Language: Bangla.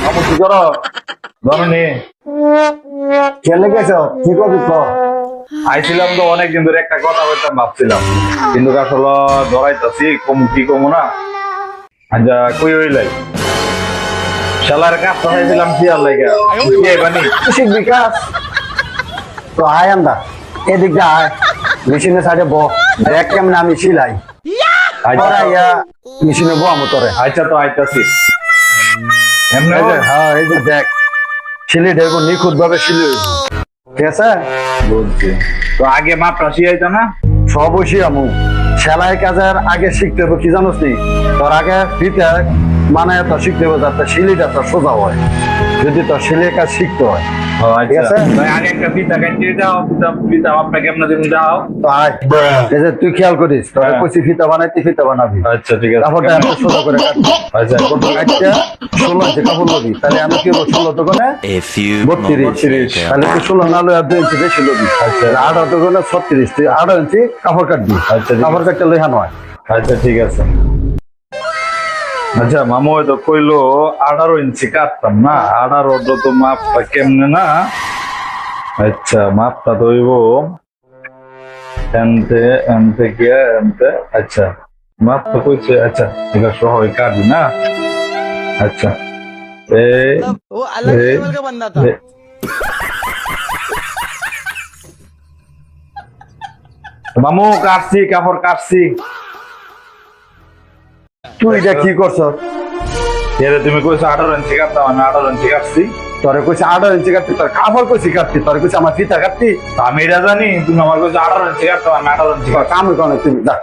মামু কি করো ধরনি খেলে গেছো কি করবি আইছিলাম তো অনেকদিন ধরে একটা কথা বলতাম ভাবছিলাম, কিন্তু আসলে ধরাইতাছি কি কমু না। আচ্ছা কই হইলাই শালার কাজ চাইছিলাম কি আর লাইগা কি আইবানি শিখবি কাজ তো আয় আমরা এদিক দিয়ে আয় মেশিনের সাইডে দেখ কেমন আমি সিলাই মেশিনে আমি তোরে আচ্ছা তো আইতাছি এমনি এই যে, হ্যাঁ এই যে দেখ সিলি দেখবো নিখুঁত ভাবে সিলি ঠিক আছে বলছি তো আগে মাপটা শিয়াইতো না। সব বসি আমু সেলাই কাজের আগে শিখতে হবে কি জানোস নি তোর আগে ফিতে মানে তো শিখতে হবে যাতে সিলিটা তোর সোজা হয় যদি তোর সিলাই কাজ শিখতে হয় ঠিক আছে আগে একটা ফিতা কাটতে দাও, ফিতা মাপটা কেমন তুমি দাও। তো আয় এই যে তুই খেয়াল করিস তোর কইছি ফিতা বানাইতে ফিতা বানাবি আচ্ছা ঠিক আছে কাপড়টা এত সোজা করে কাটবি আচ্ছা কাটতে 16 ইঞ্চি কাপড় লবি তাহলে আমি কি বলবো 16 দোকানে 32 তাহলে তুই 16 না লয় 2 ইঞ্চি বেশি লবি আচ্ছা 18 দোকানে 36 তুই 18 ইঞ্চি কাপড় কাটবি আচ্ছা কাপড় কাটতে লইহা নয় আচ্ছা ঠিক আছে। আচ্ছা মামু তো কইলো 18 ইঞ্চি কাটতাম না, 18 তো মাপটা কেমনে না। আচ্ছা মাপটা তো হইব এনতে গিয়া এনতে। আচ্ছা মাপ তো কইছে আচ্ছা এটা সহই কাটবি না। আচ্ছা वो अलग लेवल का बंदा था। মামু কাটছি কাপড় কাটছি। তুই এটা কি করছ তুমি কইছো 18 ইঞ্চি কাটতাম, আমি 18 ইঞ্চি কাটছি। তোরে কইছি 18 ইঞ্চি কাটতি তোর কাপড় কইছি কাটতি তোরে কইছি আমার ফিতা কাটতি আমি এটা জানি, তুমি আমার কইছো 18 ইঞ্চি কাটতাম, আমি 18 ইঞ্চি কাম করে তুমি যা